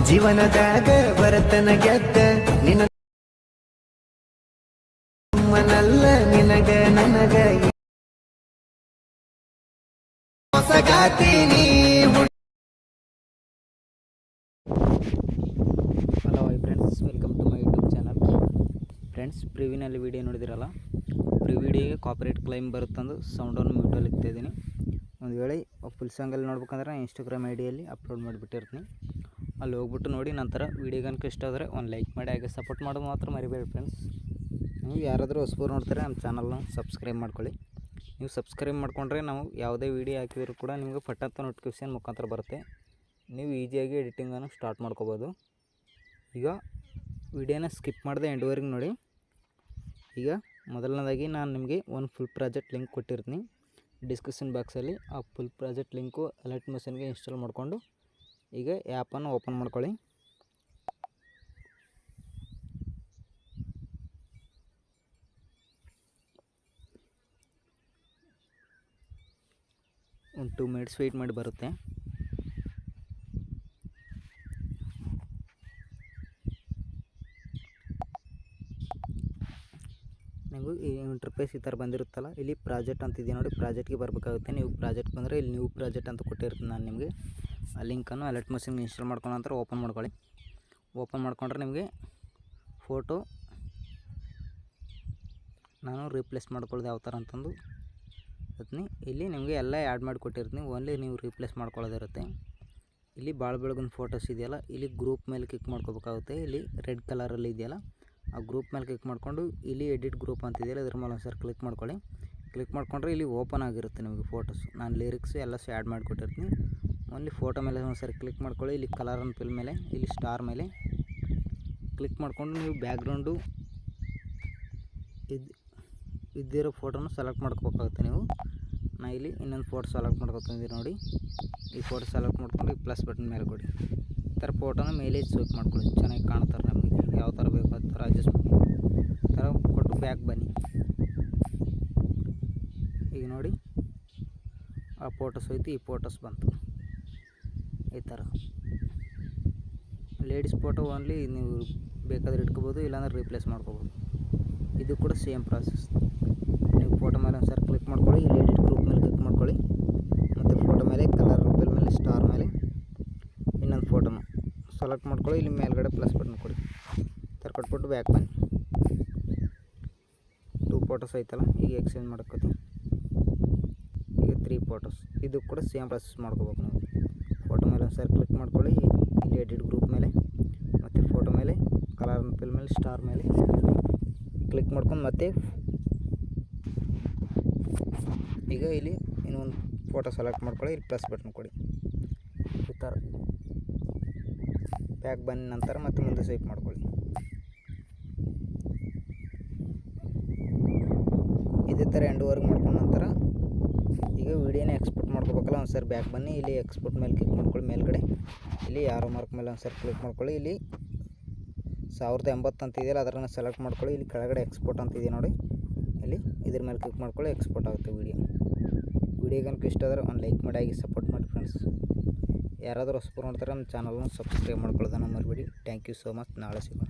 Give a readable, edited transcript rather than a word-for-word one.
ಜೀವನದಾಗ ಬರತನ ಗೆದ್ದ ನಿನ್ನ ಮನಲ್ಲ ನಿನಗ ನನಗ ಹೊಸಗಾತೀನಿ. Hello friends, welcome to my YouTube channel. Friends, ಪ್ರಿವ್ಯೂನಲ್ಲಿ ವಿಡಿಯೋ ನೋಡಿದಿರಲ್ಲ, ವಿಡಿಯೋಗೆ ಕಾಪಿರೈಟ್ ಕ್ಲೈಮ್ ಬರುತ್ತಂದು ಸೌಂಡನ್ನು ಮ್ಯೂಟಲ್ಲಿ ಇಟ್ಟಿದ್ದೀನಿ. ಒಂದು ವೇಳೆ ಫುಲ್ ಸಾಂಗಲ್ಲಿ ನೋಡ್ಬೇಕಂದ್ರೆ ನಾನು ಇನ್ಸ್ಟಾಗ್ರಾಮ್ ಐಡಿಯಲ್ಲಿ ಅಪ್ಲೋಡ್ ಮಾಡಿಬಿಟ್ಟಿರ್ತೀನಿ. ಅಲ್ಲಿ ಹೋಗ್ಬಿಟ್ಟು ನೋಡಿ. ನಂತರ ವಿಡಿಯೋ ಕనుక ಇಷ್ಟ ಆದರೆ ಒಂದು ಲೈಕ್ ಮಾಡಿ, ಹಾಗೆ ಸಪೋರ್ಟ್ ಮಾಡೋದು ಮಾತ್ರ ಮರಿಬೇಡಿ ಫ್ರೆಂಡ್ಸ್. ನೀವು ಯಾರಾದರೂ ಹೊಸಬರು ನೋಡ್ತಾರೆ ನಮ್ಮ ಚಾನಲ್ನ ಸಬ್ಸ್ಕ್ರೈಬ್ ಮಾಡ್ಕೊಳ್ಳಿ. ನೀವು ಸಬ್ಸ್ಕ್ರೈಬ್ ಮಾಡ್ಕೊಂಡ್ರೆ ನಾವು ಯಾವುದೇ ವೀಡಿಯೋ ಹಾಕಿದರೂ ಕೂಡ ನಿಮಗೆ ಪಟ್ಟಂತ ನೋಟಿಫಿಕೇಷನ್ ಮುಖಾಂತರ ಬರುತ್ತೆ. ನೀವು ಈಸಿಯಾಗಿ ಎಡಿಟಿಂಗನ್ನು ಸ್ಟಾರ್ಟ್ ಮಾಡ್ಕೋಬೋದು. ಈಗ ವಿಡಿಯೋನ ಸ್ಕಿಪ್ ಮಾಡದೆ ಎಂಡ್ವರೆಗೆ ನೋಡಿ. ಈಗ ಮೊದಲನೇದಾಗಿ ನಾನು ನಿಮಗೆ ಒಂದು ಫುಲ್ ಪ್ರಾಜೆಕ್ಟ್ ಲಿಂಕ್ ಕೊಟ್ಟಿರ್ತೀನಿ ಡಿಸ್ಕ್ರಿಪ್ಷನ್ ಬಾಕ್ಸಲ್ಲಿ. ಆ ಫುಲ್ ಪ್ರಾಜೆಕ್ಟ್ ಲಿಂಕು ಅಲರ್ಟ್ ಮಷನ್ಗೆ ಇನ್ಸ್ಟಾಲ್ ಮಾಡಿಕೊಂಡು ಈಗ ಆ್ಯಪನ್ನು ಓಪನ್ ಮಾಡ್ಕೊಳ್ಳಿ. ಒಂದು 2 ಮಿನಿಟ್ಸ್ ವೆಯ್ಟ್ ಮಾಡಿ ಬರುತ್ತೆ. ನೀವು ಈ ಇಂಟರ್ಫೇಸ್ ಈ ಥರ ಬಂದಿರುತ್ತಲ್ಲ, ಇಲ್ಲಿ ಪ್ರಾಜೆಕ್ಟ್ ಅಂತಿದೆ ನೋಡಿ, ಪ್ರಾಜೆಕ್ಟ್ಗೆ ಬರಬೇಕಾಗುತ್ತೆ. ನೀವು ಪ್ರಾಜೆಕ್ಟ್ ಬಂದರೆ ಇಲ್ಲಿ ನ್ಯೂ ಪ್ರಾಜೆಕ್ಟ್ ಅಂತ ಕೊಟ್ಟಿರ್ತೀನಿ ನಾನು ನಿಮಗೆ. ಆ ಲಿಂಕನ್ನು ಅಲರ್ಟ್ ಮಷಿನ್ಗೆ ಇನ್ಸ್ಟಾಲ್ ಮಾಡ್ಕೊಂಡ ನಂತರ ಓಪನ್ ಮಾಡ್ಕೊಳ್ಳಿ. ಓಪನ್ ಮಾಡ್ಕೊಂಡ್ರೆ ನಿಮಗೆ ಫೋಟೋ ನಾನು ರೀಪ್ಲೇಸ್ ಮಾಡ್ಕೊಳ್ಳೋದು ಯಾವ ಥರ ಅಂತಂದು ಅದನ್ನ ಇಲ್ಲಿ ನಿಮಗೆ ಎಲ್ಲ ಆ್ಯಡ್ ಮಾಡಿ ಕೊಟ್ಟಿರ್ತೀನಿ. ಓನ್ಲಿ ನೀವು ರೀಪ್ಲೇಸ್ ಮಾಡ್ಕೊಳ್ಳೋದಿರುತ್ತೆ. ಇಲ್ಲಿ ಭಾಳ ಬೆಳಗಿನ ಫೋಟೋಸ್ ಇದೆಯಲ್ಲ, ಇಲ್ಲಿ ಗ್ರೂಪ್ ಮೇಲೆ ಕ್ಲಿಕ್ ಮಾಡ್ಕೋಬೇಕಾಗುತ್ತೆ. ಇಲ್ಲಿ ರೆಡ್ ಕಲರಲ್ಲಿ ಇದೆಯಲ್ಲ, ಆ ಗ್ರೂಪ್ ಮೇಲೆ ಕ್ಲಿಕ್ ಮಾಡಿಕೊಂಡು ಇಲ್ಲಿ ಎಡಿಟ್ ಗ್ರೂಪ್ ಅಂತಿದೆಯಲ್ಲ, ಇದ್ರ ಮೇಲೆ ಒಂದ್ಸರಿ ಕ್ಲಿಕ್ ಮಾಡ್ಕೊಳ್ಳಿ. ಕ್ಲಿಕ್ ಮಾಡಿಕೊಂಡ್ರೆ ಇಲ್ಲಿ ಓಪನ್ ಆಗಿರುತ್ತೆ ನಿಮಗೆ ಫೋಟೋಸ್. ನಾನು ಲಿರಿಕ್ಸು ಎಲ್ಲ ಆ್ಯಡ್ ಮಾಡಿಕೊಟ್ಟಿರ್ತೀನಿ. ಓನ್ಲಿ ಫೋಟೋ ಮೇಲೆ ಒಂದ್ಸರಿ ಕ್ಲಿಕ್ ಮಾಡ್ಕೊಳ್ಳಿ. ಇಲ್ಲಿ ಕಲರ್ ಆ್ಯಂಡ್ ಫಿಲ್ ಮೇಲೆ, ಇಲ್ಲಿ ಸ್ಟಾರ್ ಮೇಲೆ ಕ್ಲಿಕ್ ಮಾಡಿಕೊಂಡು ನೀವು ಬ್ಯಾಕ್ಗ್ರೌಂಡು ಇದ್ದಿರೋ ಫೋಟೋನ ಸೆಲೆಕ್ಟ್ ಮಾಡ್ಕೋಬೇಕಾಗುತ್ತೆ. ನೀವು ನಾ ಇಲ್ಲಿ ಇನ್ನೊಂದು ಫೋಟೋ ಸೆಲೆಕ್ಟ್ ಮಾಡ್ಕೊತೀನಿ ನೋಡಿ. ಈ ಫೋಟೋ ಸೆಲೆಕ್ಟ್ ಮಾಡ್ಕೊಂಡು ಈ ಪ್ಲಸ್ ಬಟನ್ ಮೇಲೆ ಕೊಡಿ. ಈ ಥರ ಫೋಟೋನ ಮೇಲೆ ಸ್ವೈಪ್ ಮಾಡ್ಕೊಳ್ಳಿ. ಚೆನ್ನಾಗಿ ಕಾಣ್ತಾರೆ ನಮಗೆ. ಯಾವ ಥರ ಬೇಕು ಆ ಥರ ಅಡ್ಜಸ್ಟ್ ಥರ ಕೊಟ್ಟು ಬ್ಯಾಕ್ ಬನ್ನಿ. ಈಗ ನೋಡಿ, ಆ ಫೋಟೋಸ್ ಹೋಯ್ತು, ಈ ಫೋಟೋಸ್ ಬಂತು. ಈ ಥರ ಲೇಡೀಸ್ ಫೋಟೋ ಓನ್ಲಿ ನೀವು ಬೇಕಾದ್ರೆ ಇಟ್ಕೋಬೋದು, ಇಲ್ಲಾಂದ್ರೆ ರೀಪ್ಲೇಸ್ ಮಾಡ್ಕೋಬೋದು. ಇದು ಕೂಡ ಸೇಮ್ ಪ್ರಾಸೆಸ್. ನೀವು ಫೋಟೋ ಮೇಲೆ ಒಂದು ಸರಿ ಕ್ಲಿಕ್ ಮಾಡ್ಕೊಳ್ಳಿ. ಇಲ್ಲಿ ಎಡಿಟ್ ಗ್ರೂಪ್ ಮೇಲೆ ಕ್ಲಿಕ್ ಮಾಡ್ಕೊಳ್ಳಿ. ಮತ್ತು ಫೋಟೋ ಮೇಲೆ ಕಲರ್ ರೂಪಲ್ ಮೇಲೆ ಸ್ಟಾರ್ ಮೇಲೆ ಇನ್ನೊಂದು ಫೋಟೋನ ಸೆಲೆಕ್ಟ್ ಮಾಡ್ಕೊಳ್ಳಿ. ಇಲ್ಲಿ ಮೇಲ್ಗಡೆ ಪ್ಲಸ್ ಬಟನ್ ಕೊಡಿ. ಥರ ಕೊಟ್ಬಿಟ್ಟು ಬ್ಯಾಕ್ ಬನ್ನಿ. 2 ಫೋಟೋಸ್ ಐತಲ್ಲ, ಈಗ ಎಕ್ಸ್ಚೇಂಜ್ ಮಾಡ್ಕೋತೀವಿ. ಈಗ 3 ಫೋಟೋಸ್. ಇದು ಕೂಡ ಸೇಮ್ ಪ್ರಾಸೆಸ್ ಮಾಡ್ಕೋಬೇಕು ನಾವು. ಫೋಟೋ ಮೇಲೆ ಒಂದು ಸರಿ ಕ್ಲಿಕ್ ಮಾಡ್ಕೊಳ್ಳಿ. ಇಲ್ಲಿ ಎಡಿಟ್ ಗ್ರೂಪ್ ಮೇಲೆ ಮತ್ತು ಫೋಟೋ ಮೇಲೆ ಕಲರ್ ರೂಪಲ್ ಮೇಲೆ ಸ್ಟಾರ್ ಮೇಲೆ ಕ್ಲಿಕ್ ಮಾಡ್ಕೊಂಡು ಮತ್ತೆ ಈಗ ಇಲ್ಲಿ ಇನ್ನೊಂದು ಫೋಟೋ ಸೆಲೆಕ್ಟ್ ಮಾಡ್ಕೊಳ್ಳಿ. ಇಲ್ಲಿ ಪ್ಲಸ್ ಬಟನ್ ಕೊಡಿ. ಈ ಥರ ಬ್ಯಾಕ್ ಬಂದ ನಂತರ ಮತ್ತೆ ಮುಂದೆ ಸ್ವೈಪ್ ಮಾಡ್ಕೊಳ್ಳಿ. ಇದೇ ಥರ ಎಂಡ್ವರೆಗೆ ಮಾಡ್ಕೊಂಡ ನಂತರ ಈಗ ವಿಡಿಯೋನ ಎಕ್ಸ್ಪೋರ್ಟ್ ಮಾಡ್ಕೋಬೇಕಲ್ಲ, ಒಂದು ಸರಿ ಬ್ಯಾಕ್ ಬನ್ನಿ. ಇಲ್ಲಿ ಎಕ್ಸ್ಪೋರ್ಟ್ ಮೇಲೆ ಕ್ಲಿಕ್ ಮಾಡ್ಕೊಳ್ಳಿ. ಮೇಲ್ಗಡೆ ಇಲ್ಲಿ ಯಾರೋ ಮಾರ್ಕ್ ಮೇಲೆ ಒಂದು ಸರಿ ಕ್ಲಿಕ್ ಮಾಡ್ಕೊಳ್ಳಿ. ಇಲ್ಲಿ 1080 ಅಂತಿದೆಯಲ್ಲ, ಅದನ್ನು ಸೆಲೆಕ್ಟ್ ಮಾಡ್ಕೊಳ್ಳಿ. ಇಲ್ಲಿ ಕೆಳಗಡೆ ಎಕ್ಸ್ಪೋರ್ಟ್ ಅಂತಿದೆ ನೋಡಿ, ಇಲ್ಲಿ ಇದ್ರ ಮೇಲೆ ಕ್ಲಿಕ್ ಮಾಡ್ಕೊಳ್ಳಿ. ಎಕ್ಸ್ಪೋರ್ಟ್ ಆಗುತ್ತೆ ವಿಡಿಯೋ ಕనుక ಇಷ್ಟ ಆದರೆ ಒಂದು ಲೈಕ್ ಮಾಡಿ, ಆಗಿ ಸಪೋರ್ಟ್ ಮಾಡಿ ಫ್ರೆಂಡ್ಸ್. ಯಾರಾದರೂ ಹೊಸಬರು ನೋಡ್ತಾರೆ ನಮ್ಮ ಚಾನಲ್ನ ಸಬ್ಸ್ಕ್ರೈಬ್ ಮಾಡ್ಕೊಳ್ಳೋದನ್ನು ಮರಿಬೇಡಿ. Thank you so much. ನಾಳೆ ಸಿಗೋಣ.